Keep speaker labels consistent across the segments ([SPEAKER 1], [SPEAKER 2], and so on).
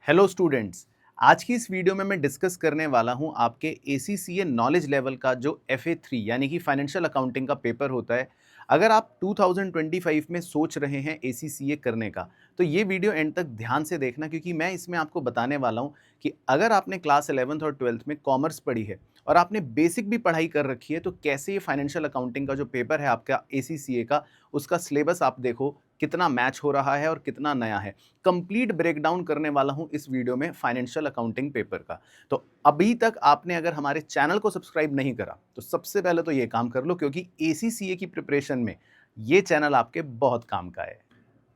[SPEAKER 1] Hello students. आज की इस वीडियो में मैं डिस्कस करने वाला हूं आपके ACCA नॉलेज लेवल का जो FA3 यानी कि फाइनेंशियल अकाउंटिंग का पेपर होता है। अगर आप 2025 में सोच रहे हैं ACCA करने का, तो ये वीडियो एंड तक ध्यान से देखना, क्योंकि मैं इसमें आपको बताने वाला हूं कि अगर आपने क्लास 11th और 12th में कॉमर्स पढ़ी है और आपने बेसिक भी पढ़ाई कर रखी है, तो कैसे ये फाइनेंशियल अकाउंटिंग का जो पेपर है आपका ACCA का, उसका सिलेबस आप देखो कितना मैच हो रहा है और कितना नया है। कंप्लीट ब्रेकडाउन करने वाला हूं इस वीडियो में फाइनेंशियल अकाउंटिंग पेपर का। तो अभी तक आपने अगर हमारे चैनल को सब्सक्राइब नहीं करा, तो सबसे पहले तो ये काम कर लो, क्योंकि ACCA की प्रिपरेशन में ये चैनल आपके बहुत काम का है।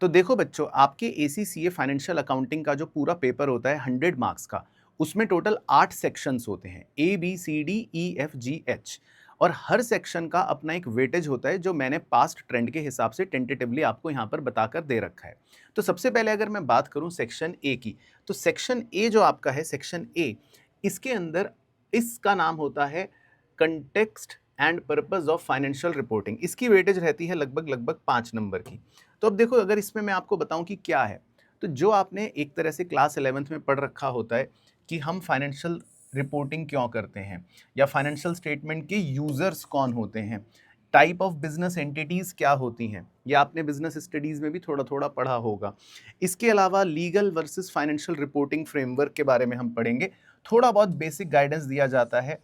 [SPEAKER 1] तो देखो बच्चों, आपके ACCA फाइनेंशियल अकाउंटिंग का जो पूरा पेपर होता है 100 मार्क्स का, उसमें टोटल 8 सेक्शंस होते हैं, ABCDEFGH। और हर सेक्शन का अपना एक वेटेज होता है, जो मैंने पास्ट ट्रेंड के हिसाब से टेंटेटिवली आपको यहाँ पर बताकर दे रखा है। तो सबसे पहले अगर मैं बात करूँ सेक्शन ए की, तो सेक्शन ए जो आपका है, सेक्शन ए, इसके अंदर इसका नाम होता है context and purpose of financial reporting. इसकी वेटेज रहती है लगभग 5 नंबर की। तो अब देखो, अगर इसमें मैं आपको बताऊं कि क्या है, तो जो आपने एक तरह से क्लास 11th में पढ़ रखा होता है कि हम फाइनेंशियल रिपोर्टिंग क्यों करते हैं, या फाइनेंशियल स्टेटमेंट के यूजर्स कौन होते हैं, टाइप ऑफ बिजनेस एंटिटीज क्या होती हैं, या आपने बिजनेस स्टडीज में भी थोड़ा थोड़ा पढ़ा होगा। इसके अलावा legal versus financial reporting framework के बारे में हम पढ़ेंगे। थोड़ा बहुत बेसिक गाइडेंस दिया जाता है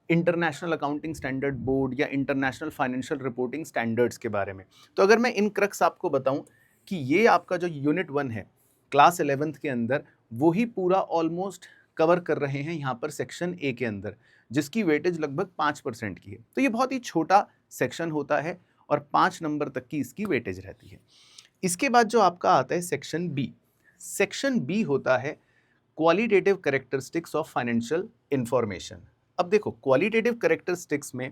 [SPEAKER 1] इंटरनेशनल अकाउंटिंग स्टैंडर्ड बोर्ड या इंटरनेशनल फाइनेंशियल रिपोर्टिंग स्टैंडर्ड्स के बारे में। तो अगर मैं इन क्रक्स आपको बताऊं कि ये आपका जो यूनिट 1 है क्लास 11th के अंदर, वो ही पूरा ऑलमोस्ट कवर कर रहे हैं यहाँ पर सेक्शन ए के अंदर, जिसकी वेटेज लगभग 5% की है। तो ये बहुत ही छोटा सेक्शन होता है और 5 नंबर तक की इसकी वेटेज रहती है। इसके बाद जो आपका आता है सेक्शन बी। सेक्शन बी होता है qualitative characteristics of financial information. अब देखो, क्वालिटेटिव कैरेक्टरिस्टिक्स में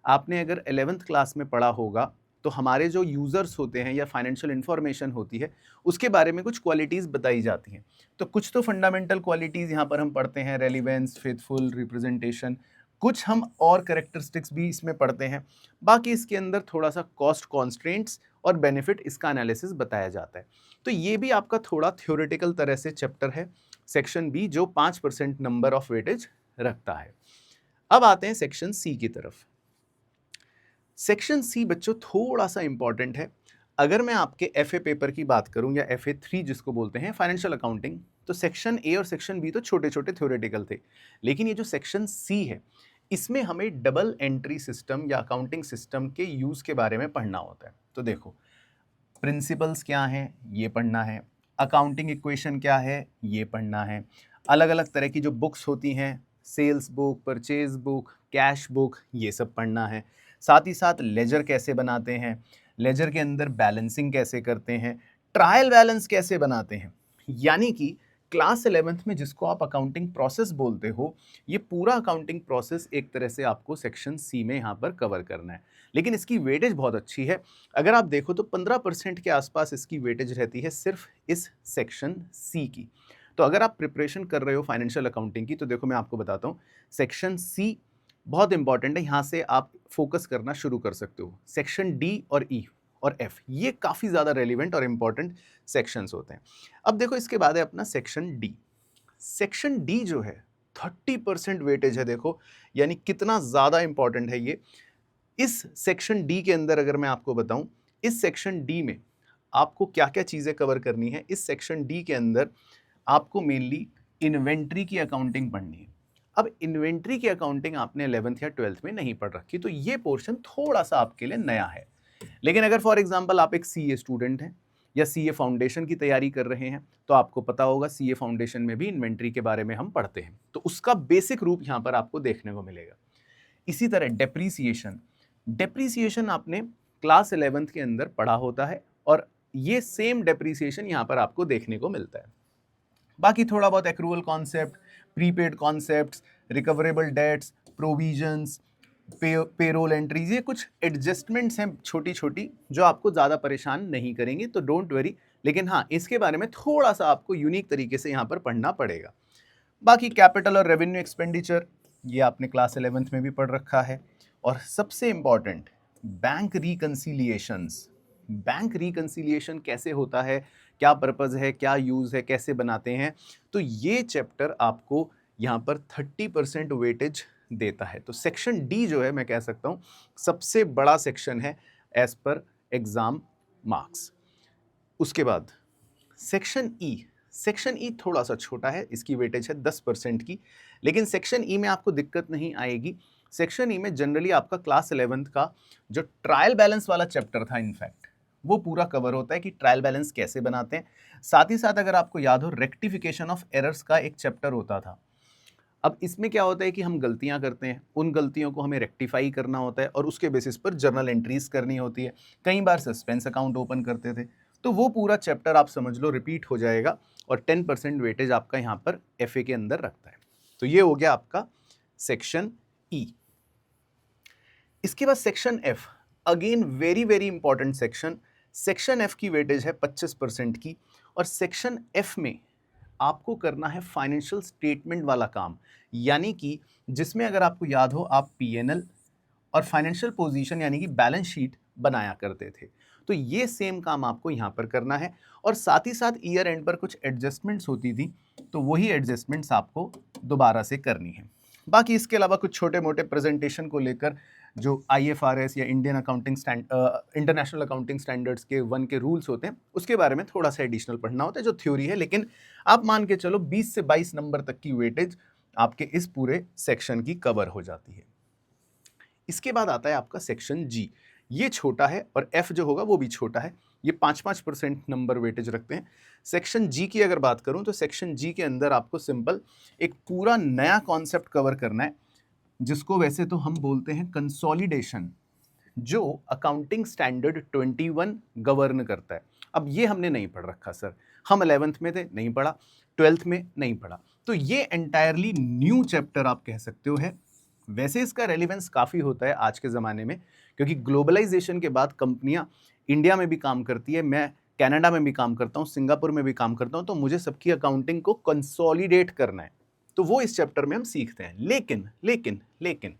[SPEAKER 1] आपने अगर 11th क्लास में पढ़ा होगा, तो हमारे जो यूजर्स होते हैं या फाइनेंशियल इंफॉर्मेशन होती है, उसके बारे में कुछ क्वालिटीज़ बताई जाती हैं। तो कुछ तो फंडामेंटल क्वालिटीज़ यहाँ पर हम पढ़ते हैं, रेलिवेंस, फेथफुल, रिप्रेजेंटेशन। कुछ हम और कैरेक्टरिस्टिक्स भी इसमें पढ़ते हैं। बाकी इसके अंदर थोड़ा सा कॉस्ट कॉन्स्ट्रेंट्स और बेनिफिट, इसका एनालिसिस बताया जाता है। तो ये भी आपका थोड़ा थ्योरेटिकल तरह से चैप्टर है सेक्शन बी, जो 5% नंबर ऑफ वेटेज रखता है। अब आते हैं सेक्शन सी की तरफ। सेक्शन सी बच्चों थोड़ा सा इंपॉर्टेंट है। अगर मैं आपके FA पेपर की बात करूं, या FA3 जिसको बोलते हैं फाइनेंशियल अकाउंटिंग, तो सेक्शन ए और सेक्शन बी तो छोटे छोटे थ्योरेटिकल थे, लेकिन ये जो सेक्शन सी है, इसमें हमें डबल एंट्री सिस्टम या अकाउंटिंग सिस्टम के यूज के बारे में पढ़ना होता है। तो देखो, प्रिंसिपल्स क्या हैं ये पढ़ना है, अकाउंटिंग इक्वेशन क्या है ये पढ़ना है, अलग अलग तरह की जो बुक्स होती हैं, sales book, purchase book, cash book, ये सब पढ़ना है। साथ ही साथ लेजर कैसे बनाते हैं, लेजर के अंदर बैलेंसिंग कैसे करते हैं, ट्रायल बैलेंस कैसे बनाते हैं। यानी कि क्लास 11th में जिसको आप अकाउंटिंग प्रोसेस बोलते हो, ये पूरा अकाउंटिंग प्रोसेस एक तरह से आपको सेक्शन सी में यहाँ पर कवर करना है। लेकिन इसकी वेटेज बहुत अच्छी है। अगर आप देखो तो 15% के आसपास इसकी वेटेज रहती है सिर्फ इस सेक्शन सी की। तो अगर आप प्रिपरेशन कर रहे हो फाइनेंशियल अकाउंटिंग की, तो देखो मैं आपको बताता हूँ, सेक्शन सी बहुत इंपॉर्टेंट है, यहाँ से आप फोकस करना शुरू कर सकते हो। सेक्शन डी और ई और एफ, ये काफ़ी ज़्यादा रेलिवेंट और इंपॉर्टेंट सेक्शंस होते हैं। अब देखो, इसके बाद है अपना सेक्शन डी। सेक्शन डी जो है 30% वेटेज है, देखो यानी कितना ज़्यादा इंपॉर्टेंट है ये। इस सेक्शन डी के अंदर अगर मैं आपको बताऊं, इस सेक्शन डी में आपको क्या क्या चीज़ें कवर करनी है। इस सेक्शन डी के अंदर आपको मेनली इन्वेंट्री की अकाउंटिंग पढ़नी है। अब इन्वेंट्री की अकाउंटिंग आपने 11th या 12th में नहीं पढ़ रखी, तो ये पोर्शन थोड़ा सा आपके लिए नया है। लेकिन अगर फॉर एग्जांपल आप एक सीए स्टूडेंट हैं या सीए फाउंडेशन की तैयारी कर रहे हैं, तो आपको पता होगा सीए फाउंडेशन में भी इन्वेंट्री के बारे में हम पढ़ते हैं, तो उसका बेसिक रूप यहाँ पर आपको देखने को मिलेगा। इसी तरह डेप्रीसिएशन, डेप्रीसिएशन आपने क्लास 11th के अंदर पढ़ा होता है, और ये सेम डेप्रीसिएशन यहाँ पर आपको देखने को मिलता है। बाकी थोड़ा बहुत accrual concept, prepaid concepts, recoverable debts, provisions, payroll entries, ये कुछ एडजस्टमेंट्स हैं छोटी छोटी, जो आपको ज़्यादा परेशान नहीं करेंगी, तो डोंट वरी। लेकिन हाँ, इसके बारे में थोड़ा सा आपको यूनिक तरीके से यहाँ पर पढ़ना पड़ेगा। बाकी कैपिटल और रेवेन्यू एक्सपेंडिचर, ये आपने क्लास 11th में भी पढ़ रखा है। और सबसे इंपॉर्टेंट, बैंक रिकंसिलिएशंस। बैंक रिकंसिलिएशन कैसे होता है, क्या पर्पज़ है, क्या यूज़ है, कैसे बनाते हैं। तो ये चैप्टर आपको यहाँ पर 30% वेटेज देता है। तो सेक्शन डी जो है मैं कह सकता हूँ सबसे बड़ा सेक्शन है एज पर एग्जाम मार्क्स। उसके बाद सेक्शन ई थोड़ा सा छोटा है, इसकी वेटेज है 10% की, लेकिन सेक्शन ई में आपको दिक्कत नहीं आएगी। सेक्शन ई में जनरली आपका क्लास 11th का जो ट्रायल बैलेंस वाला चैप्टर था इनफैक्ट वो पूरा कवर होता है कि ट्रायल बैलेंस कैसे बनाते हैं। साथ ही साथ अगर आपको याद हो रेक्टिफिकेशन ऑफ एरर्स का एक चैप्टर होता था। अब इसमें क्या होता है कि हम गलतियां करते हैं, उन गलतियों को हमें रेक्टिफाई करना होता है और उसके बेसिस पर जर्नल एंट्रीज करनी होती है। कई बार सस्पेंस अकाउंट ओपन करते थे, तो वो पूरा चैप्टर आप समझ लो रिपीट हो जाएगा और 10% वेटेज आपका यहाँ पर एफए के अंदर रखता है। तो ये हो गया आपका सेक्शन ई। इसके बाद section F, again very very important section. Section F की वेटेज है 25% की और सेक्शन एफ में आपको करना है फाइनेंशियल स्टेटमेंट वाला काम, यानी कि जिसमें अगर आपको याद हो आप पीएनएल और फाइनेंशियल पोजीशन यानी कि बैलेंस शीट बनाया करते थे। तो ये सेम काम आपको यहाँ पर करना है और साथ ही साथ ईयर एंड पर कुछ एडजस्टमेंट्स होती थी, तो वही एडजस्टमेंट्स आपको दोबारा से करनी है। बाकी इसके अलावा कुछ छोटे मोटे प्रेजेंटेशन को लेकर जो आईएफआरएस या Indian accounting international accounting standards के 1 के रूल्स होते हैं, उसके बारे में थोड़ा सा एडिशनल पढ़ना होता है जो थ्योरी है, लेकिन आप मान के चलो 20 से 22 नंबर तक की वेटेज आपके इस पूरे सेक्शन की कवर हो जाती है। इसके बाद आता है आपका सेक्शन जी। ये छोटा है और एफ जो होगा वो भी छोटा है, ये 5-5% नंबर वेटेज रखते हैं। सेक्शन जी की अगर बात करूं तो सेक्शन जी के अंदर आपको सिंपल एक पूरा नया कॉन्सेप्ट कवर करना है, जिसको वैसे तो हम बोलते हैं कंसोलिडेशन, जो अकाउंटिंग स्टैंडर्ड 21 गवर्न करता है। अब ये हमने नहीं पढ़ रखा सर, हम 11th में थे नहीं पढ़ा, 12th में नहीं पढ़ा, तो ये एंटायरली न्यू चैप्टर आप कह सकते हो है। वैसे इसका रेलिवेंस काफ़ी होता है आज के ज़माने में, क्योंकि ग्लोबलाइजेशन के बाद कंपनियां इंडिया में भी काम करती है, मैं कनाडा में भी काम करता हूँ, सिंगापुर में भी काम करता हूँ, तो मुझे सबकी अकाउंटिंग को कंसोलिडेट करना है, तो वो इस चैप्टर में हम सीखते हैं। लेकिन लेकिन लेकिन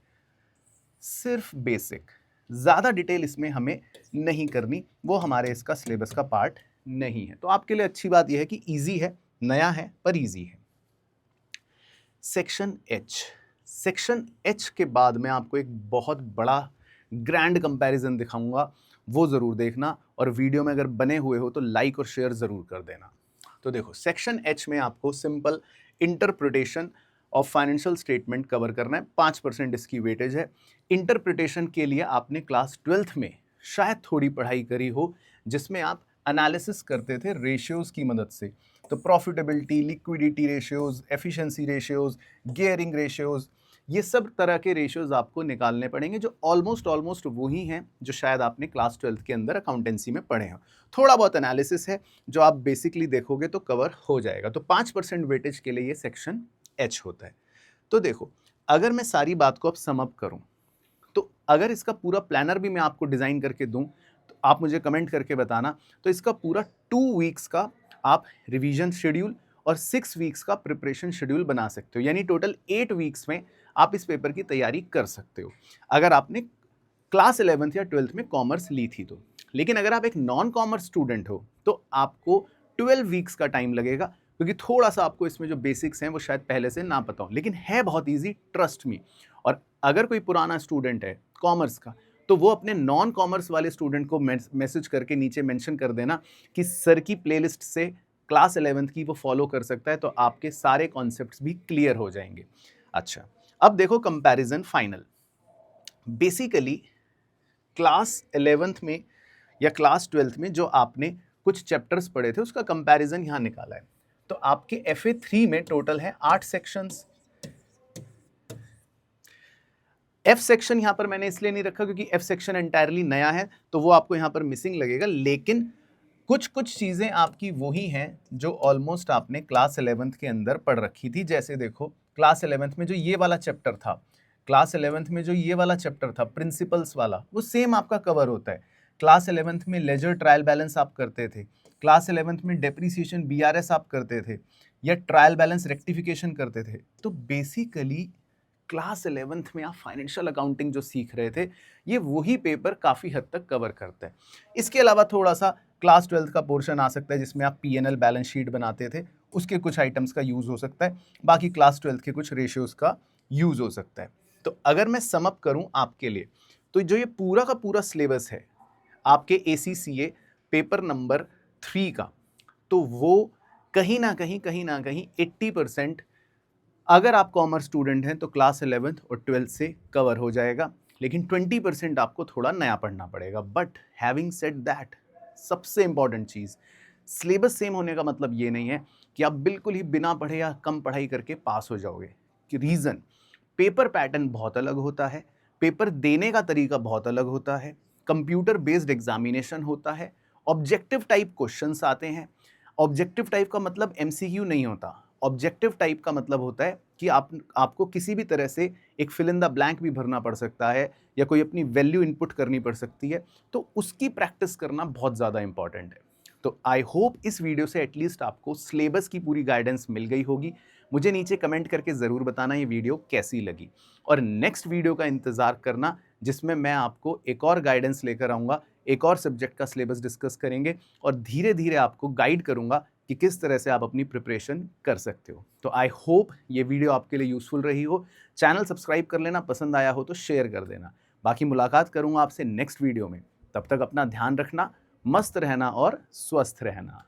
[SPEAKER 1] सिर्फ बेसिक, ज़्यादा डिटेल इसमें हमें नहीं करनी, वो हमारे इसका सिलेबस का पार्ट नहीं है। तो आपके लिए अच्छी बात यह है कि इजी है, नया है पर इजी है। सेक्शन एच के बाद मैं आपको एक बहुत बड़ा ग्रैंड कंपैरिजन दिखाऊंगा, वो ज़रूर देखना, और वीडियो में अगर बने हुए हो तो लाइक और शेयर ज़रूर कर देना। तो देखो सेक्शन एच में आपको simple interpretation of financial statement cover करना है, 5% इसकी वेटेज है। इंटरप्रिटेशन के लिए आपने क्लास 12th में शायद थोड़ी पढ़ाई करी हो, जिसमें आप एनालिसिस करते थे रेशियोज़ की मदद से। तो profitability, liquidity ratios, efficiency ratios, gearing ratios, ये सब तरह के रेशियोज़ आपको निकालने पड़ेंगे, जो ऑलमोस्ट वही हैं जो शायद आपने क्लास 12th के अंदर अकाउंटेंसी में पढ़े हो। थोड़ा बहुत एनालिसिस है जो आप बेसिकली देखोगे तो कवर हो जाएगा। तो 5% वेटेज के लिए ये सेक्शन एच होता है। तो देखो, अगर मैं सारी बात को अब सम अप करूं, तो अगर इसका पूरा प्लानर भी मैं आपको डिज़ाइन करके दूं, तो आप मुझे कमेंट करके बताना। तो इसका पूरा 2 वीक्स का आप रिवीजन शेड्यूल और 6 वीक्स का प्रिपरेशन शेड्यूल बना सकते हो, यानी टोटल 8 वीक्स में आप इस पेपर की तैयारी कर सकते हो, अगर आपने क्लास 11th या 12th में कॉमर्स ली थी तो। लेकिन अगर आप एक नॉन कॉमर्स स्टूडेंट हो तो आपको 12 वीक्स का टाइम लगेगा, क्योंकि थोड़ा सा आपको इसमें जो बेसिक्स हैं वो शायद पहले से ना पता हो, लेकिन है बहुत इजी, ट्रस्ट मी। और अगर कोई पुराना स्टूडेंट है कॉमर्स का, तो वो अपने नॉन कॉमर्स वाले स्टूडेंट को मैसेज करके नीचे मेंशन कर देना कि सर की प्लेलिस्ट से क्लास 11th की वो फॉलो कर सकता है, तो आपके सारे कॉन्सेप्ट्स भी क्लियर हो जाएंगे। अच्छा, अब देखो comparison final. Basically class 11th में या क्लास 12th में जो आपने कुछ चैप्टर्स पढ़े थे उसका कंपैरिजन यहाँ निकाला है। तो आपके FA3 में टोटल है 8 सेक्शंस। F सेक्शन यहाँ पर मैंने इसलिए नहीं रखा क्योंकि F सेक्शन एंटायरली नया है, तो वो आपको यहाँ पर मिसिंग लगेगा, लेकिन कुछ कुछ चीज़ें आपकी वही हैं जो ऑलमोस्ट आपने क्लास 11th के अंदर पढ़ रखी थी। जैसे देखो क्लास 11th में जो ये वाला चैप्टर था, क्लास 11th में जो ये वाला चैप्टर था प्रिंसिपल्स वाला, वो सेम आपका कवर होता है। क्लास 11th में लेजर ट्रायल बैलेंस आप करते थे, क्लास 11th में डेप्रीसिएशन BRS आप करते थे, या ट्रायल बैलेंस रेक्टिफिकेशन करते थे। तो बेसिकली क्लास 11th में आप फाइनेंशियल अकाउंटिंग जो सीख रहे थे, ये वही पेपर काफ़ी हद तक कवर करता है। इसके अलावा थोड़ा सा क्लास 12th का पोर्शन आ सकता है जिसमें आप P&L बैलेंस शीट बनाते थे, उसके कुछ आइटम्स का यूज़ हो सकता है, बाकी क्लास 12th के कुछ रेशियोज़ का यूज़ हो सकता है। तो अगर मैं सम अप करूँ आपके लिए, तो जो ये पूरा का पूरा सिलेबस है आपके ACCA पेपर नंबर 3 का, तो वो कहीं ना कहीं 80% अगर आप कॉमर्स स्टूडेंट हैं तो क्लास 11th और 12th से कवर हो जाएगा, लेकिन 20% आपको थोड़ा नया पढ़ना पड़ेगा। बट हैविंग सेड दैट, सबसे इंपॉर्टेंट चीज़, सिलेबस सेम होने का मतलब ये नहीं है कि आप बिल्कुल ही बिना पढ़े या कम पढ़ाई करके पास हो जाओगे। कि रीज़न, पेपर पैटर्न बहुत अलग होता है, पेपर देने का तरीका बहुत अलग होता है, कंप्यूटर बेस्ड एग्जामिनेशन होता है, ऑब्जेक्टिव टाइप क्वेश्चंस आते हैं। ऑब्जेक्टिव टाइप का मतलब एमसीक्यू नहीं होता, ऑब्जेक्टिव टाइप का मतलब होता है कि आपको किसी भी तरह से एक फिल इन द ब्लैंक भी भरना पड़ सकता है या कोई अपनी वैल्यू इनपुट करनी पड़ सकती है, तो उसकी प्रैक्टिस करना बहुत ज़्यादा इंपॉर्टेंट है। तो आई होप इस वीडियो से एटलीस्ट आपको सिलेबस की पूरी गाइडेंस मिल गई होगी। मुझे नीचे कमेंट करके ज़रूर बताना ये वीडियो कैसी लगी, और नेक्स्ट वीडियो का इंतज़ार करना जिसमें मैं आपको एक और गाइडेंस लेकर आऊँगा, एक और सब्जेक्ट का सिलेबस डिस्कस करेंगे और धीरे धीरे आपको गाइड करूँगा कि किस तरह से आप अपनी प्रिपरेशन कर सकते हो। तो आई होप ये वीडियो आपके लिए यूज़फुल रही हो। चैनल सब्सक्राइब कर लेना, पसंद आया हो तो शेयर कर देना। बाकी मुलाकात करूँगा आपसे नेक्स्ट वीडियो में। तब तक अपना ध्यान रखना, मस्त रहना और स्वस्थ रहना।